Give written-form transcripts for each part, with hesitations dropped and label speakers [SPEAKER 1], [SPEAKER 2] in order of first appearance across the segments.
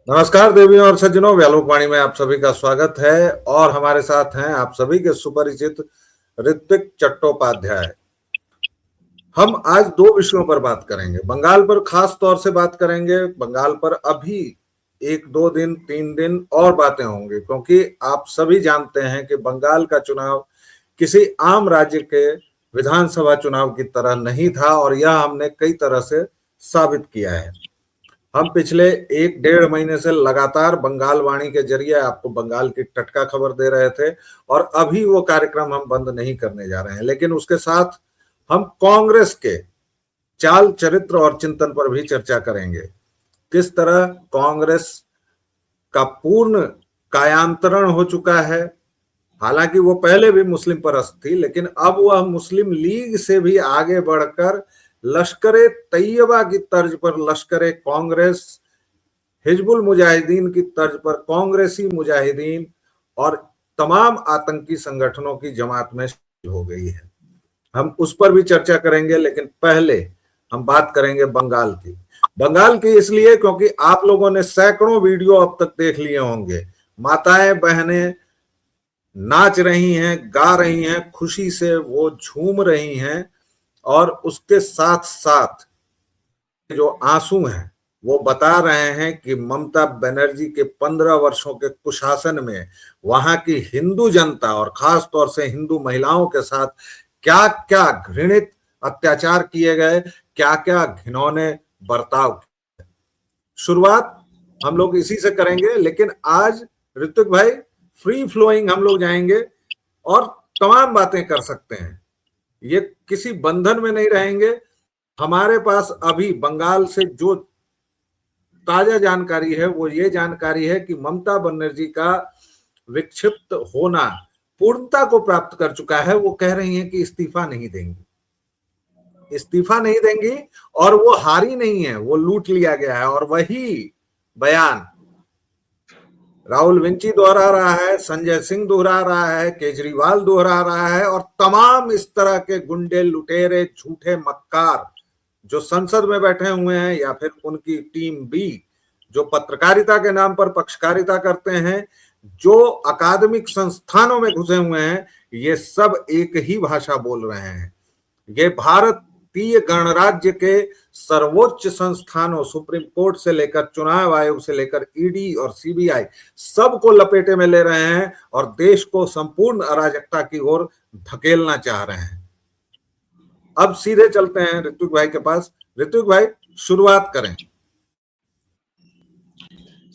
[SPEAKER 1] नमस्कार देवियों और सज्जनों, व्यालोकवाणी में आप सभी का स्वागत है। और हमारे साथ हैं आप सभी के सुपरिचित ऋत्विक चट्टोपाध्याय। हम आज दो विषयों पर बात करेंगे। बंगाल पर खास तौर से बात करेंगे। बंगाल पर अभी 1 2 दिन 3 दिन और बातें होंगी, क्योंकि आप सभी जानते हैं कि बंगाल का चुनाव किसी आम राज्य के विधानसभा चुनाव की तरह नहीं था, और यह हमने कई तरह से साबित किया है। हम पिछले 1 डेढ़ महीने से लगातार बंगाल वाणी के जरिए आपको बंगाल की टटका खबर दे रहे थे, और अभी वो कार्यक्रम हम बंद नहीं करने जा रहे हैं। लेकिन उसके साथ हम कांग्रेस के चाल चरित्र और चिंतन पर भी चर्चा करेंगे। किस तरह कांग्रेस का पूर्ण कायांतरण हो चुका है। हालांकि वो पहले भी मुस्लिम परस्त थी, लेकिन अब वह मुस्लिम लीग से भी आगे बढ़कर लश्करे तैयबा की तर्ज पर लश्करे कांग्रेस, हिजबुल मुजाहिदीन की तर्ज पर कांग्रेसी मुजाहिदीन और तमाम आतंकी संगठनों की जमात में हो गई है। हम उस पर भी चर्चा करेंगे, लेकिन पहले हम बात करेंगे बंगाल की। बंगाल की इसलिए क्योंकि आप लोगों ने सैकड़ों वीडियो अब तक देख लिए होंगे। माताएं बहनें नाच रही हैं, गा रही हैं, खुशी से वो झूम रही हैं, और उसके साथ साथ जो आंसू हैं वो बता रहे हैं कि ममता बनर्जी के 15 वर्षों के कुशासन में वहां की हिंदू जनता और खास तौर से हिंदू महिलाओं के साथ क्या क्या घृणित अत्याचार किए गए, क्या क्या घिनौने बर्ताव। शुरुआत हम लोग इसी से करेंगे, लेकिन आज ऋत्विक भाई फ्री फ्लोइंग हम लोग जाएंगे और तमाम बातें कर सकते हैं। ये किसी बंधन में नहीं रहेंगे। हमारे पास अभी बंगाल से जो ताजा जानकारी है वो ये जानकारी है कि ममता बनर्जी का विक्षिप्त होना पूर्णता को प्राप्त कर चुका है। वो कह रही हैं कि इस्तीफा नहीं देंगी, इस्तीफा नहीं देंगी, और वो हारी नहीं है, वो लूट लिया गया है। और वही बयान राहुल विंची दोहरा रहा है, संजय सिंह दोहरा रहा है, केजरीवाल दोहरा रहा है, और तमाम इस तरह के गुंडे, लुटेरे, झूठे मक्कार जो संसद में बैठे हुए हैं, या फिर उनकी टीम बी जो पत्रकारिता के नाम पर पक्षकारिता करते हैं, जो अकादमिक संस्थानों में घुसे हुए हैं, ये सब एक ही भाषा बोल रहे हैं। ये भारतीय गणराज्य के सर्वोच्च संस्थानों, सुप्रीम कोर्ट से लेकर चुनाव आयोग से लेकर ईडी और सीबीआई, सबको लपेटे में ले रहे हैं और देश को संपूर्ण अराजकता की ओर धकेलना चाह रहे हैं। अब सीधे चलते हैं ऋत्विक भाई के पास। ऋत्विक भाई, शुरुआत करें।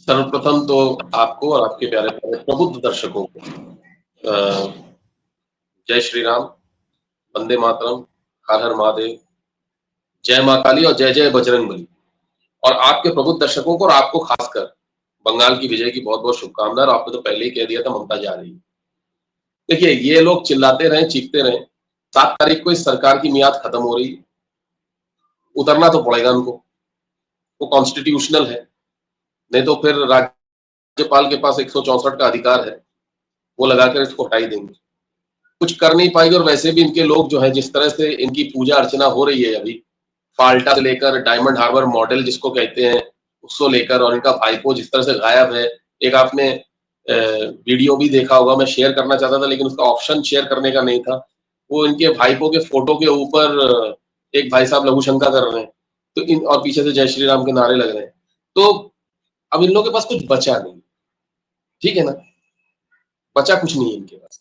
[SPEAKER 2] सर्वप्रथम तो आपको और आपके प्यारे प्यारे प्रबुद्ध दर्शकों को जय श्री राम, वंदे मातरम, हर हर महादेव, जय मां काली और जय जय बजरंगबली। और आपके प्रबुद्ध दर्शकों को और आपको खासकर बंगाल की विजय की बहुत बहुत शुभकामनाएं। आपने तो पहले ही कह दिया था ममता जा रही है। देखिए, ये लोग चिल्लाते रहे, चीखते रहे, 7 तारीख को इस सरकार की मियाद खत्म हो रही है, उतरना तो पड़ेगा उनको, वो कॉन्स्टिट्यूशनल है। नहीं तो फिर राज्यपाल के पास 164 का अधिकार है, वो लगाकर इसको हटाई देंगे। कुछ कर नहीं पाएंगे। और वैसे भी इनके लोग जो है, जिस तरह से इनकी पूजा अर्चना हो रही है अभी, फाल्टा से लेकर डायमंड हार्बर मॉडल जिसको कहते हैं उसको लेकर, और इनका भाईपो जिस तरह से गायब है। एक आपने वीडियो भी देखा होगा, मैं शेयर करना चाहता था लेकिन उसका ऑप्शन शेयर करने का नहीं था। वो इनके भाईपो के फोटो के ऊपर एक भाई साहब लघु शंका कर रहे हैं, तो इन और पीछे से जय श्री राम के नारे लग रहे हैं। तो अब इन लोगों के पास कुछ बचा नहीं, ठीक है ना, बचा कुछ नहीं है इनके पास।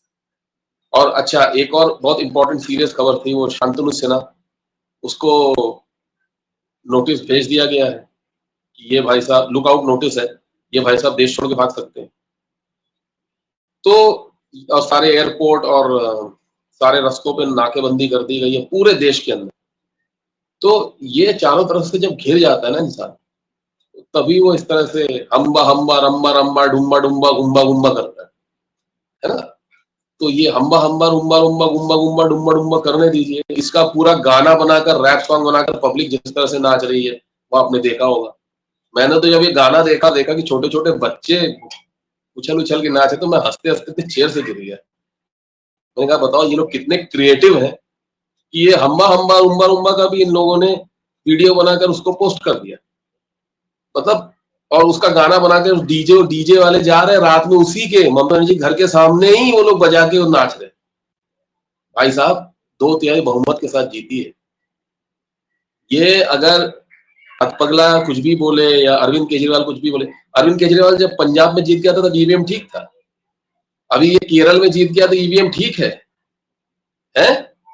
[SPEAKER 2] और अच्छा, एक और बहुत इंपॉर्टेंट सीरियस खबर थी, वो शांतनु सिन्हा, उसको नोटिस भेज दिया गया है कि ये भाई साहब, लुकआउट नोटिस है, ये भाई साहब देश छोड़ के भाग सकते हैं। तो और सारे एयरपोर्ट और सारे रास्तों पे नाकेबंदी कर दी गई है पूरे देश के अंदर। तो ये चारों तरफ से जब घिर जाता है ना इंसान, तभी वो इस तरह से हम्बा हम्बा रम्बा रम्बा डुम्बा डुम्बा गुम्बा गुम्बा करता है ना। तो ये हम्बा हम्बा रुम्बा रुम्बा गुम्बा गुम्बा डुम्बा डुम्बा करने दीजिए। इसका पूरा गाना बनाकर, रैप सॉन्ग बनाकर पब्लिक जिस तरह से नाच रही है वो आपने देखा होगा। मैंने तो जब ये गाना देखा कि छोटे छोटे बच्चे उछल उछल के नाचे, तो मैं हंसते हंसते चेयर से गिर गया। मैंने कहा बताओ ये लोग कितने क्रिएटिव हैं कि ये हम्बा हम्बा रुम्बा रुम्बा का भी इन लोगों ने वीडियो बनाकर उसको पोस्ट कर दिया। मतलब और उसका गाना बना के डीजे वाले जा रहे हैं रात में, उसी के ममता बनर्जी घर के सामने ही वो लोग बजा के नाच रहे। भाई साहब 2/3 बहुमत के साथ जीती है। ये अगर पगला कुछ भी बोले या अरविंद केजरीवाल कुछ भी बोले, अरविंद केजरीवाल जब पंजाब में जीत गया था तब ईवीएम ठीक था। अभी ये केरल में जीत गया तो ईवीएम ठीक है?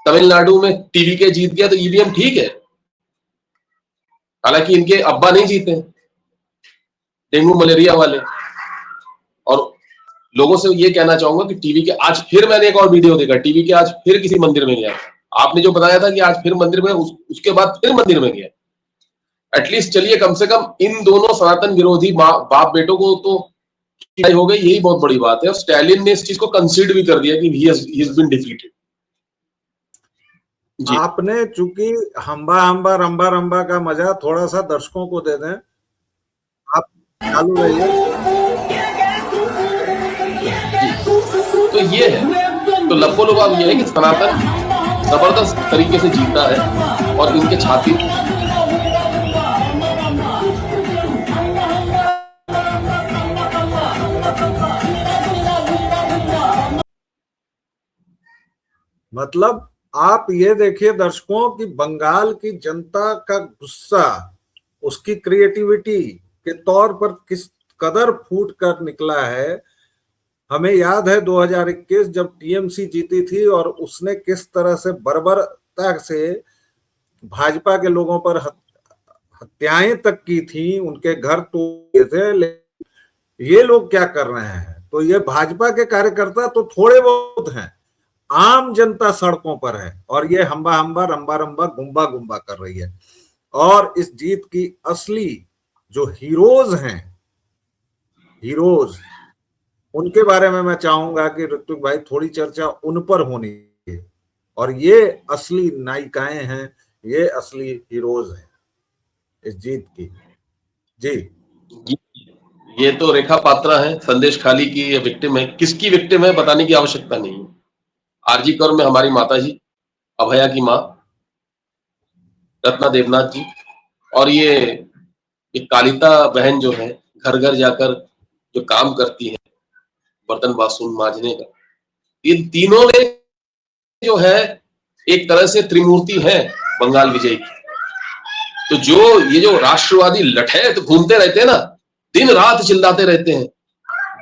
[SPEAKER 2] तमिलनाडु में टीवी के जीत गया तो ईवीएम ठीक है? हालांकि इनके अब्बा नहीं जीते, डेंगू मलेरिया वाले। और लोगों से ये कहना चाहूंगा कि टीवी के आज फिर मैंने एक और वीडियो देखा, टीवी के आज फिर किसी मंदिर में गया। आपने जो बताया था कि आज फिर मंदिर में, उसके बाद फिर मंदिर में गया। एटलीस्ट चलिए कम से कम इन दोनों सनातन विरोधी बाप बेटों को तो हो गई, यही बहुत बड़ी बात है। और स्टालिन ने इस चीज को कंसीड भी कर दिया कि ही हैज बीन डिफीटेड।
[SPEAKER 1] आपने चूंकि हम्बा हम्बा रंबा रंबा का मजा थोड़ा सा दर्शकों को दे दें, आप चालू रहिए।
[SPEAKER 2] तो ये है, तो लब्बो लुबाब ये है कि सनातन जबरदस्त तरीके से जीता है और इनके छाती
[SPEAKER 1] मतलब आप ये देखिए दर्शकों कि बंगाल की जनता का गुस्सा उसकी क्रिएटिविटी के तौर पर किस कदर फूट कर निकला है। हमें याद है 2021 जब टीएमसी जीती थी और उसने किस तरह से बर्बरता से भाजपा के लोगों पर हत्याएं तक की थी, उनके घर तोड़े थे। लेकिन ये लोग क्या कर रहे हैं, तो ये भाजपा के कार्यकर्ता तो थोड़े बहुत हैं, आम जनता सड़कों पर है और ये हम्बा हम्बा रंबा रंबा गुम्बा गुम्बा कर रही है। और इस जीत की असली जो हीरोज हैं, हीरोज, उनके बारे में मैं चाहूंगा कि ऋत्विक भाई थोड़ी चर्चा उन पर होनी है। और ये असली नायिकाएं हैं, ये असली हीरोज हैं इस जीत की। जी,
[SPEAKER 2] ये तो रेखा पात्रा है, संदेश खाली की ये विक्टिम है। किसकी विक्टिम है बताने की आवश्यकता नहीं है। आरजी कर में हमारी माता जी, अभया की माँ रत्ना देवनाथ जी, और ये कालिता बहन जो है घर घर जाकर जो काम करती है बर्तन बासन मांजने का, इन तीनों ने जो है एक तरह से त्रिमूर्ति है बंगाल विजय की। तो जो ये जो राष्ट्रवादी लठैत घूमते रहते हैं ना, दिन रात चिल्लाते रहते हैं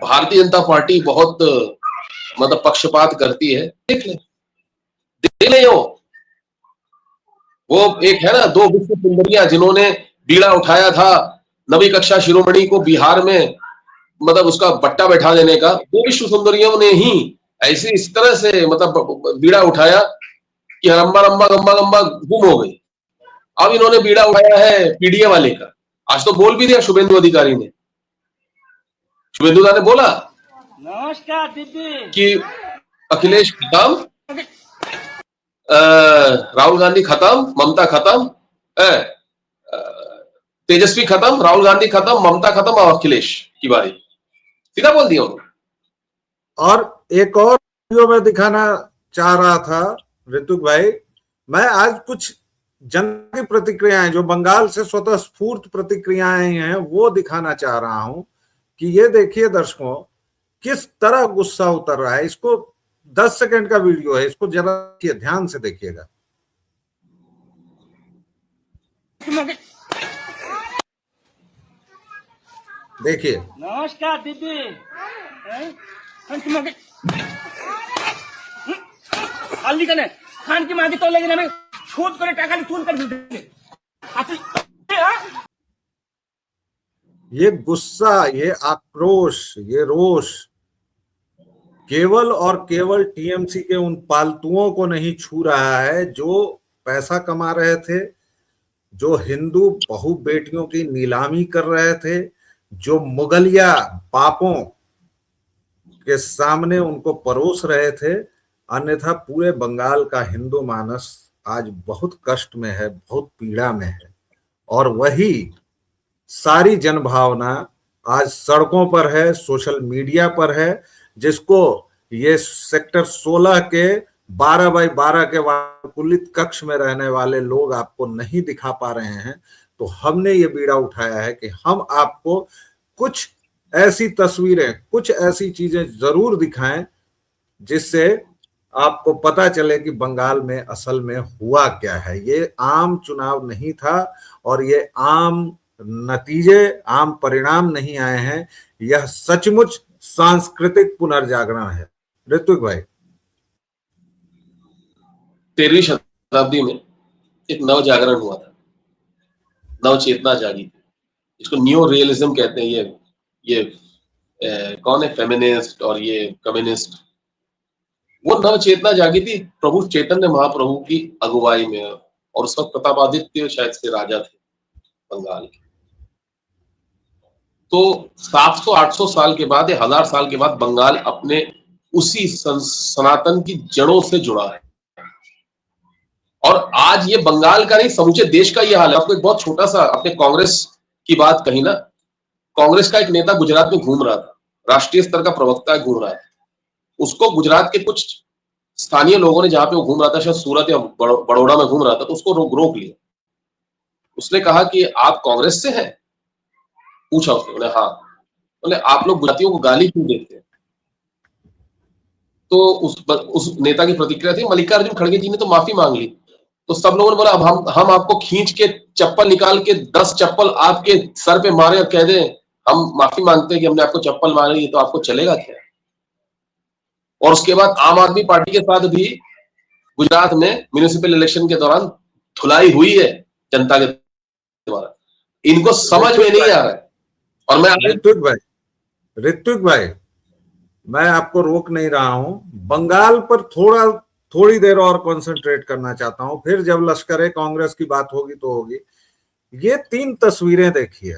[SPEAKER 2] भारतीय जनता पार्टी बहुत मतलब पक्षपात करती है, देख ले वो एक है ना 2 विश्व सुंदरियां जिन्होंने बीड़ा उठाया था नवी कक्षा शिरोमणि को बिहार में, मतलब उसका बट्टा बैठा देने का, 2 विश्व सुंदरियों ने ही ऐसी इस तरह से मतलब बीड़ा उठाया कि रंबा रंबा गंबा गंबा गुम हो गई। अब इन्होंने बीड़ा उठाया है पीडीए वाले का। आज तो बोल भी दिया शुभेंदु अधिकारी ने, शुभेंदु दा ने बोला
[SPEAKER 3] नमस्कार दीदी
[SPEAKER 2] कि अखिलेश खत्म, राहुल गांधी खत्म, ममता खत्म, तेजस्वी खत्म, राहुल गांधी खत्म, ममता खत्म और अखिलेश की बारी, सीधा बोल दिया उन्होंने।
[SPEAKER 1] और एक और वीडियो में दिखाना चाह रहा था ऋतुक भाई, मैं आज कुछ जनता की प्रतिक्रियाएं जो बंगाल से स्वतः स्फूर्त प्रतिक्रियाएं हैं वो दिखाना चाह रहा हूं कि ये देखिए दर्शकों किस तरह गुस्सा उतर रहा है। इसको 10 सेकंड का वीडियो है, इसको जरा ध्यान से देखिएगा। देखिए।
[SPEAKER 3] नमस्कार दीदी खान की माँ की तो लेकिन हमें छूट करे टाका चून कर
[SPEAKER 1] ये गुस्सा, ये आक्रोश, ये रोष केवल और केवल टीएमसी के उन पालतुओं को नहीं छू रहा है जो पैसा कमा रहे थे, जो हिंदू बहु बेटियों की नीलामी कर रहे थे, जो मुगलिया पापों के सामने उनको परोस रहे थे। अन्यथा पूरे बंगाल का हिंदू मानस आज बहुत कष्ट में है, बहुत पीड़ा में है। और वही सारी जनभावना आज सड़कों पर है, सोशल मीडिया पर है, जिसको ये सेक्टर 16 के 12 बाई 12 के वातानुकूलित कक्ष में रहने वाले लोग आपको नहीं दिखा पा रहे हैं। तो हमने ये बीड़ा उठाया है कि हम आपको कुछ ऐसी तस्वीरें, कुछ ऐसी चीजें जरूर दिखाएं जिससे आपको पता चले कि बंगाल में असल में हुआ क्या है। ये आम चुनाव नहीं था और ये आम नतीजे, आम परिणाम नहीं आए हैं। यह सचमुच सांस्कृतिक पुनर्जागरण है। ऋत्विक भाई,
[SPEAKER 2] 13वीं शताब्दी में एक नव जागरण हुआ था, नव चेतना जागी थी, इसको न्यू रियलिज्म कहते हैं। ये कौन है फेमिनिस्ट और ये कम्युनिस्ट, वो नव चेतना जागी थी प्रभु चैतन्य महाप्रभु की अगुवाई में। और उस वक्त प्रतापादित्य शायद से राजा थे बंगाल के। तो 700-800 साल के बाद या 1000 साल के बाद बंगाल अपने उसी सनातन की जड़ों से जुड़ा है। और आज ये बंगाल का नहीं, समूचे देश का ये हाल है। आपको एक बहुत छोटा सा, अपने कांग्रेस की बात कही ना, कांग्रेस का एक नेता गुजरात में घूम रहा था, राष्ट्रीय स्तर का प्रवक्ता घूम रहा है, उसको गुजरात के कुछ स्थानीय लोगों ने, जहां पे वो घूम रहा था, शायद सूरत या बड़ौदा में घूम रहा था, तो उसको रोक लिया। उसने कहा कि आप कांग्रेस से हैं? पूछा उसने, बोले हाँ। बोले आप लोग गुजरातियों को गाली क्यों देते हैं? तो उस नेता की प्रतिक्रिया थी, मल्लिकार्जुन खड़गे जी ने तो माफी मांग ली। तो सब लोगों ने बोला अब हम आपको खींच के चप्पल निकाल के 10 चप्पल आपके सर पे मारे और कह दें हम माफी मांगते हैं कि हमने आपको चप्पल मारी, तो आपको चलेगा क्या? और उसके बाद आम आदमी पार्टी के साथ भी गुजरात में म्युनिसिपल इलेक्शन के दौरान धुलाई हुई है जनता के द्वारा। इनको समझ में नहीं आ रहा है। और मैं
[SPEAKER 1] ऋत्विक भाई, मैं आपको रोक नहीं रहा हूं, बंगाल पर थोड़ी देर और कंसंट्रेट करना चाहता हूं, फिर जब लश्कर कांग्रेस की बात होगी तो होगी। ये 3 तस्वीरें देखिए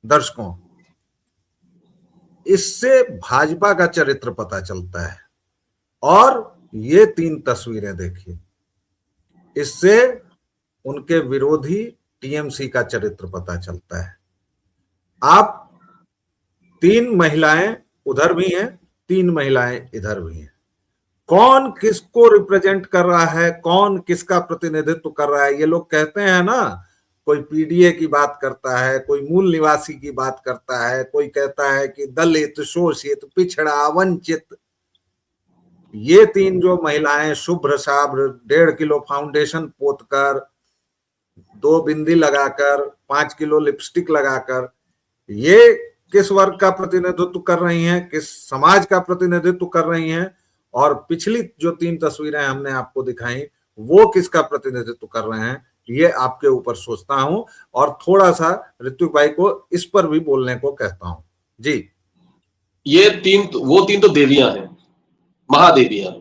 [SPEAKER 1] दर्शकों, इससे भाजपा का चरित्र पता चलता है। और ये 3 तस्वीरें देखिए, इससे उनके विरोधी टीएमसी का चरित्र पता चलता है। आप 3 महिलाएं उधर भी हैं, 3 महिलाएं इधर भी हैं। कौन किसको रिप्रेजेंट कर रहा है, कौन किसका प्रतिनिधित्व कर रहा है? ये लोग कहते हैं ना, कोई पीडीए की बात करता है, कोई मूल निवासी की बात करता है, कोई कहता है कि दलित, शोषित, पिछड़ा, वंचित। ये 3 जो महिलाएं शुभ्र साब्र, 1.5 किलो फाउंडेशन पोतकर, 2 बिंदी लगाकर, 5 किलो लिपस्टिक लगाकर, ये किस वर्ग का प्रतिनिधित्व कर रही हैं, किस समाज का प्रतिनिधित्व कर रही हैं? और पिछली जो 3 तस्वीरें हमने आपको दिखाई, वो किसका प्रतिनिधित्व कर रहे हैं? ये आपके ऊपर सोचता हूं और थोड़ा सा ऋत्विक भाई को इस पर भी बोलने को कहता हूं। जी,
[SPEAKER 2] ये 3 तो देवियां हैं, महादेवियां,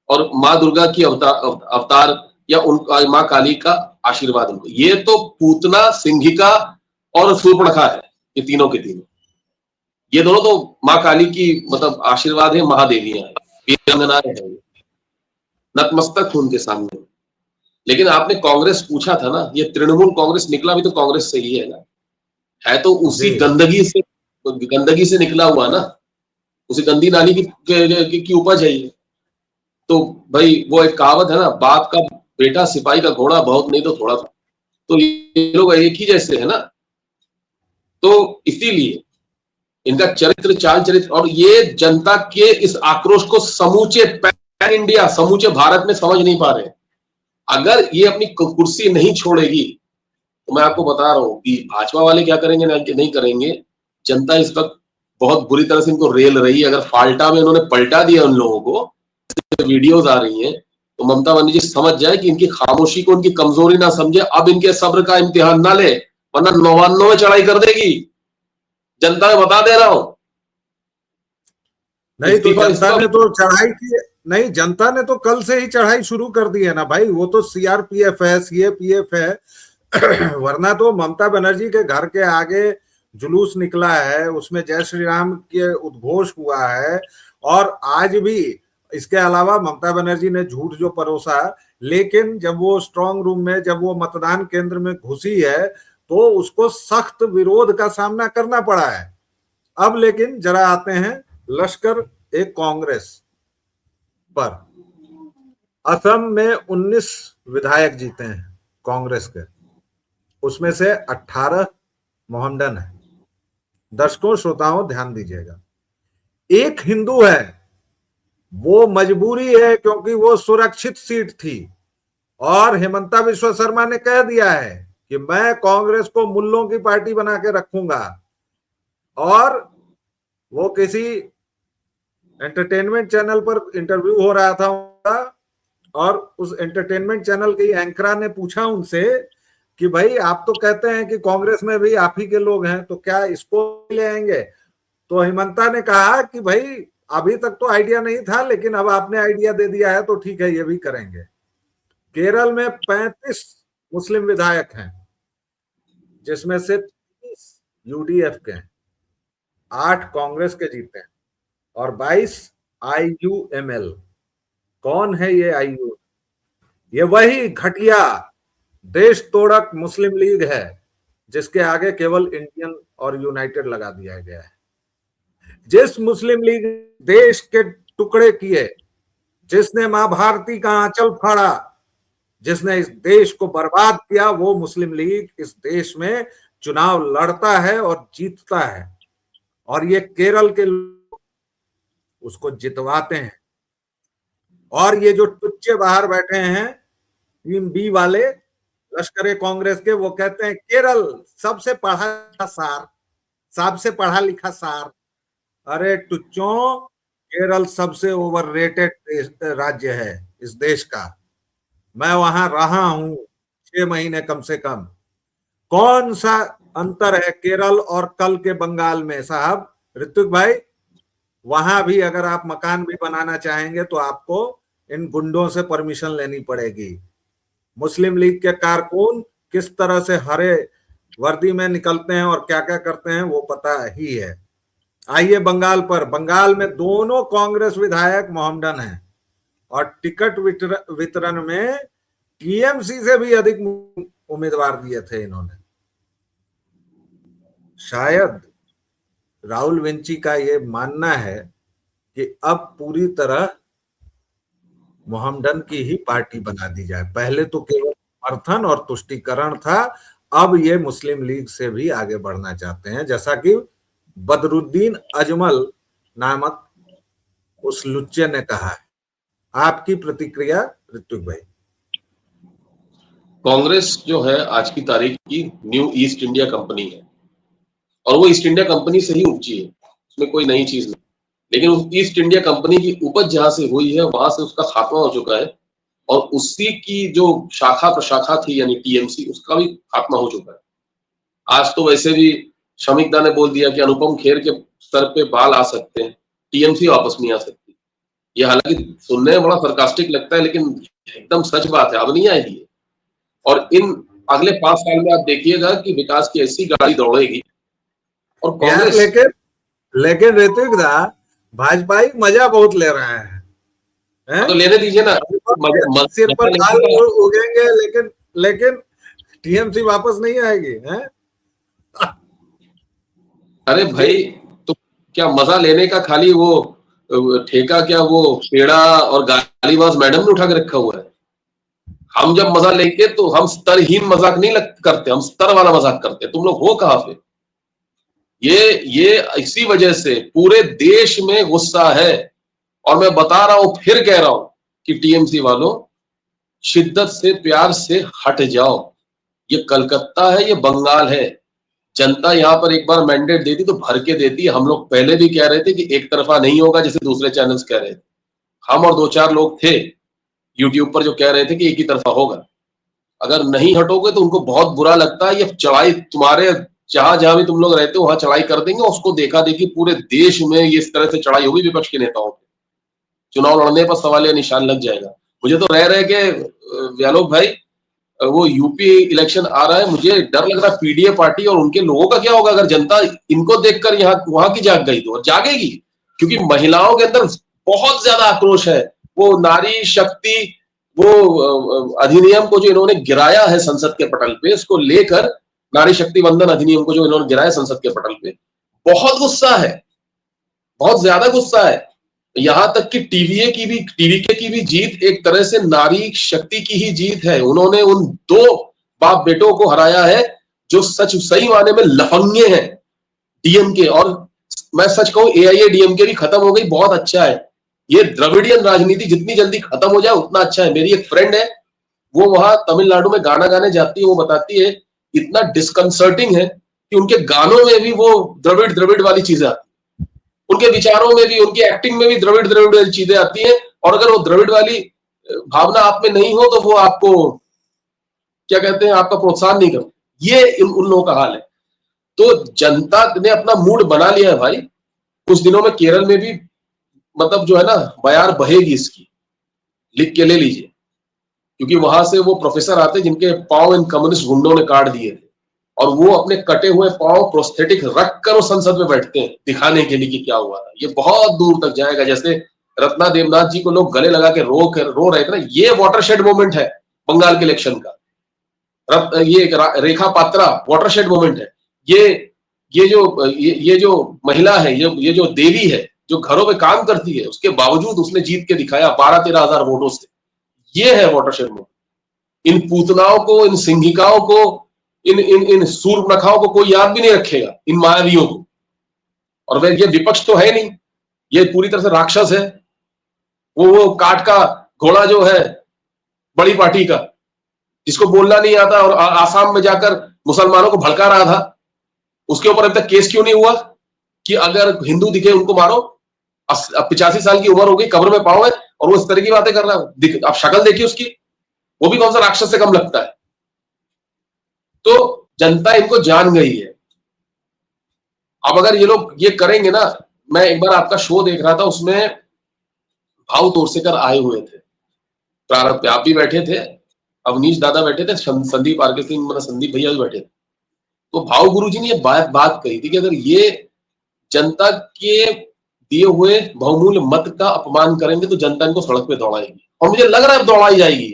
[SPEAKER 2] और माँ दुर्गा की अवतार या उनका माँ काली का आशीर्वाद उनको। ये तो पूतना, सिंहिका और शूर्पणखा है, ये तीनों के तीनों। ये दोनों तो माँ काली की मतलब आशीर्वाद है, महादेवियां हैं, वीरांगनाएं हैं, नतमस्तक उनके सामने। लेकिन आपने कांग्रेस पूछा था ना, ये तृणमूल कांग्रेस निकला भी तो कांग्रेस से ही है ना, है तो उसी गंदगी से निकला हुआ ना, उसी गंदी नाली की उपज है ये। तो भाई वो एक कहावत है ना, बाप का बेटा सिपाही का घोड़ा, बहुत नहीं तो थोड़ा था। तो ये लोग एक ही जैसे है ना। तो इसीलिए इनका चरित्र, चाल चरित्र, और ये जनता के इस आक्रोश को समूचे पैन इंडिया, समूचे भारत में समझ नहीं पा रहे। अगर ये अपनी कुर्सी नहीं छोड़ेगी तो मैं आपको बता रहा हूं कि भाजपा वाले क्या करेंगे नहीं करेंगे। जनता इस वक्त बहुत बुरी तरह से इनको रेल रही है। अगर फाल्टा में इन्होंने पलटा दिया उन लोगों को, वीडियोज आ रही हैं, तो ममता बनर्जी समझ जाए कि इनकी खामोशी को उनकी कमजोरी ना समझे, अब इनके सब्र का इम्तिहान ना ले, वरना 99 चढ़ाई कर देगी। जनता में बता दे रहा हूं।
[SPEAKER 1] नहीं तो जनता ने तो चढ़ाई की नहीं, जनता ने तो कल से ही चढ़ाई शुरू कर दी है ना भाई। वो तो सीआरपीएफ है, सीएपीएफ है वरना तो ममता बनर्जी के घर के आगे जुलूस निकला है, उसमें जय श्री राम के उद्घोष हुआ है। और आज भी इसके अलावा ममता बनर्जी ने झूठ जो परोसा, लेकिन जब वो स्ट्रांग रूम में, जब वो मतदान केंद्र में घुसी है तो उसको सख्त विरोध का सामना करना पड़ा है। अब लेकिन जरा आते हैं लश्कर एक कांग्रेस पर। असम में 19 विधायक जीते हैं कांग्रेस के, उसमें से 18 मोहम्मडन है। दर्शकों श्रोताओं ध्यान दीजिएगा, एक हिंदू है। वो मजबूरी है क्योंकि वो सुरक्षित सीट थी और हेमंता विश्व शर्मा ने कह दिया है कि मैं कांग्रेस को मुल्लों की पार्टी बना के रखूंगा। और वो किसी एंटरटेनमेंट चैनल पर इंटरव्यू हो रहा था उनका, और उस एंटरटेनमेंट चैनल के एंकरा ने पूछा उनसे कि भाई आप तो कहते हैं कि कांग्रेस में भी आप ही के लोग हैं, तो क्या इसको ले आएंगे? तो हेमंता ने कहा कि भाई अभी तक तो आइडिया नहीं था, लेकिन अब आपने आइडिया दे दिया है तो ठीक है, ये भी करेंगे। केरल में 35 मुस्लिम विधायक हैं, जिसमें से 30 यूडीएफ के हैं, 8 कांग्रेस के जीते हैं और 22 आईयूएमएल। कौन है ये आईयू? ये वही घटिया देश तोड़क मुस्लिम लीग है जिसके आगे केवल इंडियन और यूनाइटेड लगा दिया गया है। जिस मुस्लिम लीग देश के टुकड़े किए, जिसने मां भारती का आंचल फाड़ा, जिसने इस देश को बर्बाद किया, वो मुस्लिम लीग इस देश में चुनाव लड़ता है और जीतता है। और ये केरल के लोग उसको जितवाते हैं। और ये जो टुच्चे बाहर बैठे हैं टीम बी वाले लश्कर कांग्रेस के, वो कहते हैं केरल सबसे पढ़ा लिखा सार, सबसे पढ़ा लिखा सार। अरे टुच्चों, केरल सबसे ओवररेटेड राज्य है इस देश का। मैं वहां रहा हूं 6 महीने कम से कम। कौन सा अंतर है केरल और कल के बंगाल में साहब? ऋत्विक भाई, वहां भी अगर आप मकान भी बनाना चाहेंगे तो आपको इन गुंडों से परमिशन लेनी पड़ेगी। मुस्लिम लीग के कारकुन किस तरह से हरे वर्दी में निकलते हैं और क्या क्या करते हैं वो पता ही है। आइए बंगाल पर। बंगाल में दोनों कांग्रेस विधायक मोहम्मडन हैं और टिकट वितरण में टीएमसी से भी अधिक उम्मीदवार दिए थे इन्होंने। शायद राहुल विंची का ये मानना है कि अब पूरी तरह मोहम्मडन की ही पार्टी बना दी जाए। पहले तो केवल समर्थन और तुष्टीकरण था, अब ये मुस्लिम लीग से भी आगे बढ़ना चाहते हैं, जैसा कि बदरुद्दीन अजमल नामक उस लुच्चे ने कहा है। आपकी प्रतिक्रिया ऋत्विक भाई?
[SPEAKER 2] कांग्रेस जो है आज की तारीख की न्यू ईस्ट इंडिया कंपनी है और वो ईस्ट इंडिया कंपनी से ही उपजी है, उसमें कोई नई चीज नहीं। लेकिन उस ईस्ट इंडिया कंपनी की उपज जहां से हुई है वहां से उसका खात्मा हो चुका है और उसी की जो शाखा प्रशाखा थी यानी टीएमसी, उसका भी खात्मा हो चुका है। आज तो वैसे भी शमिक दा ने बोल दिया कि अनुपम खेर के सर पे बाल आ सकते हैं, टीएमसी वापस नहीं आ सकती। ये हालांकि सुनने में बड़ा सरकास्टिक लगता है लेकिन एकदम सच बात है, अब नहीं आएगी। और इन अगले 5 साल में आप देखिएगा कि विकास की ऐसी गाड़ी दौड़ेगी। और कांग्रेस
[SPEAKER 1] लेकिन ऋत्विक दा, भाजपा ही मजा बहुत ले रहा है?
[SPEAKER 2] तो लेने दीजिए ना,
[SPEAKER 1] सिर पर बाल उगेंगे लेकिन टीएमसी वापस नहीं आएगी है?
[SPEAKER 2] अरे भाई, तो क्या मजा लेने का खाली वो ठेका क्या वो पेड़ा और गालीबाज मैडम ने उठा के रखा हुआ है? हम जब मजा लेंगे तो हम स्तरहीन मजाक नहीं करते, हम स्तर वाला मजाक करते। तुम लोग हो कहां पे? ये इसी वजह से पूरे देश में गुस्सा है। और मैं बता रहा हूं, फिर कह रहा हूं कि टीएमसी वालों, शिद्दत से प्यार से हट जाओ। ये कलकत्ता है, ये बंगाल है। जनता यहाँ पर एक बार मैंडेट देती तो भर के देती। हम लोग पहले भी कह रहे थे कि एक तरफा नहीं होगा, जैसे दूसरे चैनल्स कह रहे थे। हम और 2-4 लोग थे यूट्यूब पर जो कह रहे थे कि एक ही तरफा होगा। अगर नहीं हटोगे तो उनको बहुत बुरा लगता है। ये चढ़ाई तुम्हारे जहां जहां भी तुम लोग रहते हो वहां चढ़ाई कर देंगे। उसको देखा देखी पूरे देश में ये इस तरह से चढ़ाई होगी विपक्ष के नेताओं पे। चुनाव लड़ने पर सवाल या निशान लग जाएगा। मुझे तो रह के व्यालोक भाई, वो यूपी इलेक्शन आ रहा है, मुझे डर लग रहा है पीडीए पार्टी और उनके लोगों का क्या होगा अगर जनता इनको देखकर यहाँ वहां की जाग गई तो। जागेगी, क्योंकि महिलाओं के अंदर बहुत ज्यादा आक्रोश है। वो नारी शक्ति, वो अधिनियम को जो इन्होंने गिराया है संसद के पटल पे, इसको लेकर नारी शक्ति वंदन अधिनियम को जो इन्होंने गिराया संसद के पटल पे, बहुत गुस्सा है, बहुत ज्यादा गुस्सा है। यहां तक कि टीवीके की भी जीत एक तरह से नारी शक्ति की ही जीत है। उन्होंने उन 2 बाप बेटों को हराया है जो सच सही माने में लफंगे हैं डीएमके, और मैं सच कहूं एआईएडीएमके भी खत्म हो गई, बहुत अच्छा है। ये द्रविडियन राजनीति जितनी जल्दी खत्म हो जाए उतना अच्छा है। मेरी एक फ्रेंड है, वो वहां तमिलनाडु में गाना गाने जाती है, वो बताती है इतना डिस्कंसर्टिंग है कि उनके गानों में भी वो द्रविड़ द्रविड़ वाली चीजें आती है, उनके विचारों में भी, उनकी एक्टिंग में भी द्रविड़ द्रविड़ वाली चीजें आती हैं। और अगर वो द्रविड़ वाली भावना आप में नहीं हो तो वो आपको क्या कहते हैं, आपका प्रोत्साहन नहीं कर। ये उन लोगों का हाल है। तो जनता ने अपना मूड बना लिया है भाई। कुछ दिनों में केरल में भी मतलब जो है ना बयार बहेगी इसकी, लिख के ले लीजिए, क्योंकि वहां से वो प्रोफेसर आते जिनके पांव इन कम्युनिस्ट गुंडों ने काट दिए थे, और वो अपने कटे हुए पांव प्रोस्थेटिक रखकर वो संसद में बैठते हैं दिखाने के लिए कि क्या हुआ था। ये बहुत दूर तक जाएगा। जैसे रत्ना देवनाथ जी को लोग गले लगा के रो रहे थे ना, ये वाटरशेड मोमेंट है बंगाल के इलेक्शन का। ये रेखा पात्रा वाटरशेड मोमेंट है। ये जो महिला है, ये जो देवी है जो घरों में काम करती है, उसके बावजूद उसने जीत के दिखाया 12-13 हजार वोटों से। ये है वाटरशेड मोमेंट। इन पूतनाओं को, इन सिंहिकाओं को, इन सूर्पनखाओं को कोई याद भी नहीं रखेगा, इन मायावियों को। और वह ये विपक्ष तो है नहीं, ये पूरी तरह से राक्षस है। वो काट का घोड़ा जो है बड़ी पार्टी का, जिसको बोलना नहीं आता और आसाम में जाकर मुसलमानों को भड़का रहा था, उसके ऊपर अभी तक केस क्यों नहीं हुआ कि अगर हिंदू दिखे उनको मारो। 85 साल की उम्र हो गई, कब्र में पाओ है, और वो इस तरह की बातें कर रहा है। आप शक्ल देखिए उसकी, वो भी कौन सा राक्षस से कम लगता है। तो जनता इनको जान गई है। अब अगर ये लोग ये करेंगे ना, मैं एक बार आपका शो देख रहा था, उसमें भाव तोरसेकर आए हुए थे, प्रारंभ पे आप भी बैठे थे, अवनीश दादा बैठे थे, संदीप आरके सिंह मतलब संदीप भैया भी बैठे थे। तो भाव गुरु जी ने ये बात कही थी कि अगर ये जनता के दिए हुए बहुमूल्य मत का अपमान करेंगे तो जनता इनको सड़क पे दौड़ाएगी, और मुझे लग रहा है दौड़ाई जाएगी।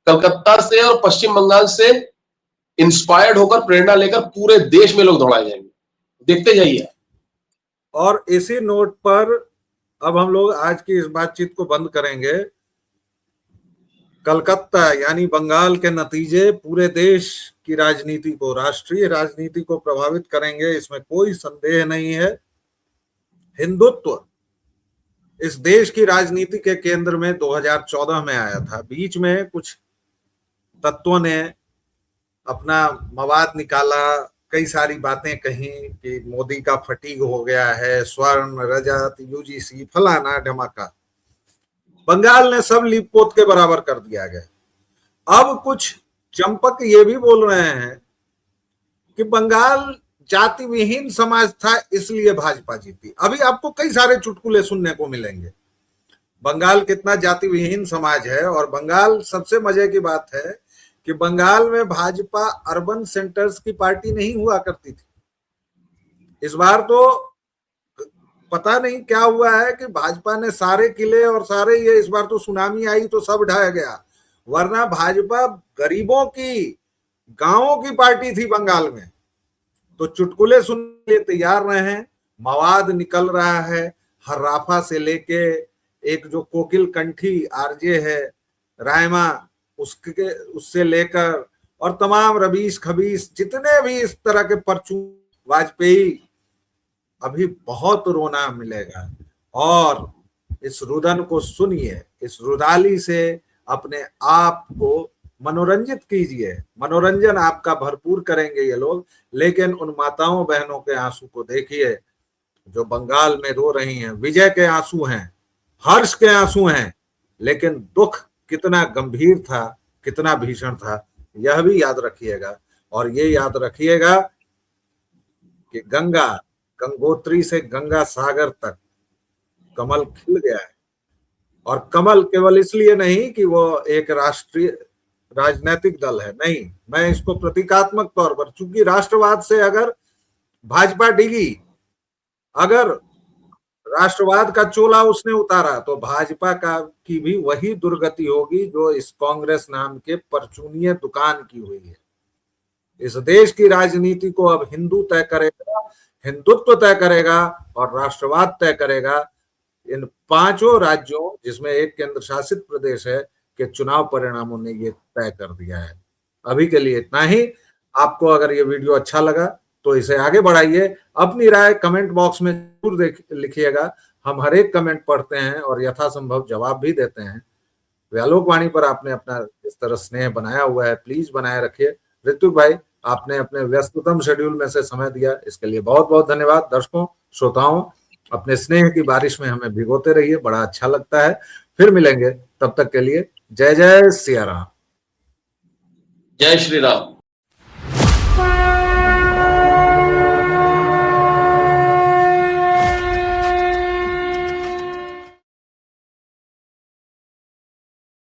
[SPEAKER 2] कलकत्ता से और पश्चिम बंगाल से इंस्पायर्ड होकर, प्रेरणा लेकर पूरे देश में लोग दौड़ाए जाएंगे, देखते जाइए।
[SPEAKER 1] और इसी नोट पर अब हम लोग आज की इस बातचीत को बंद करेंगे। कलकत्ता यानी बंगाल के नतीजे पूरे देश की राजनीति को, राष्ट्रीय राजनीति को प्रभावित करेंगे, इसमें कोई संदेह नहीं है। हिंदुत्व इस देश की राजनीति के केंद्र में 2014 में आया था। बीच में कुछ तत्वों ने अपना मवाद निकाला, कई सारी बातें कही कि मोदी का फटीग हो गया है, स्वर्ण, रजत, यूजीसी, फलाना ढमाका। बंगाल ने सब लीप पोत के बराबर कर दिया गया। अब कुछ चंपक ये भी बोल रहे हैं कि बंगाल जाति विहीन समाज था इसलिए भाजपा जीती। अभी आपको कई सारे चुटकुले सुनने को मिलेंगे, बंगाल कितना जाति विहीन समाज है। और बंगाल, सबसे मजे की बात है कि बंगाल में भाजपा अर्बन सेंटर्स की पार्टी नहीं हुआ करती थी। इस बार तो पता नहीं क्या हुआ है कि भाजपा ने सारे किले और सारे ये, इस बार तो सुनामी आई तो सब ढह गया, वरना भाजपा गरीबों की, गांवों की पार्टी थी बंगाल में। तो चुटकुले सुनने के लिए तैयार रहें, मवाद निकल रहा है। हर्राफा से लेके एक जो कोकिल कंठी आरजे है रायमा, उससे लेकर और तमाम रबीश खबीस जितने भी इस तरह के परचून, वाजपेयी, अभी बहुत रोना मिलेगा। और इस रुदन को सुनिए, इस रुदाली से अपने आप को मनोरंजित कीजिए। मनोरंजन आपका भरपूर करेंगे ये लोग, लेकिन उन माताओं बहनों के आंसू को देखिए जो बंगाल में रो रही हैं। विजय के आंसू हैं, हर्ष के आंसू हैं, लेकिन दुख कितना गंभीर था, कितना भीषण था, यह भी याद रखिएगा। और ये याद रखिएगा कि गंगोत्री से गंगा सागर तक कमल खिल गया है। और कमल केवल इसलिए नहीं कि वो एक राष्ट्रीय राजनीतिक दल है, नहीं, मैं इसको प्रतीकात्मक तौर पर, चूंकि राष्ट्रवाद से अगर भाजपा डिगी, अगर राष्ट्रवाद का चोला उसने उतारा, तो भाजपा की भी वही दुर्गति होगी जो इस कांग्रेस नाम के परचूनिये दुकान की हुई है। इस देश की राजनीति को अब हिंदू तय करेगा, हिंदुत्व तय करेगा और राष्ट्रवाद तय करेगा। इन पांचों राज्यों, जिसमें एक केंद्र शासित प्रदेश है, के चुनाव परिणामों ने ये तय कर दिया है। अभी के लिए इतना ही। आपको अगर ये वीडियो अच्छा लगा तो इसे आगे बढ़ाइए। अपनी राय कमेंट बॉक्स में जरूर लिखिएगा। हम हर एक कमेंट पढ़ते हैं और यथासंभव जवाब भी देते हैं। व्यालोकवाणी पर आपने अपना इस तरह स्नेह बनाया हुआ है, प्लीज बनाए रखिए। ऋतु भाई, आपने अपने व्यस्ततम शेड्यूल में से समय दिया, इसके लिए बहुत बहुत धन्यवाद। दर्शकों श्रोताओं, अपने स्नेह की बारिश में हमें भिगोते रहिए, बड़ा अच्छा लगता है। फिर मिलेंगे, तब तक के लिए जय जय सिया राम।
[SPEAKER 2] जय श्री राम।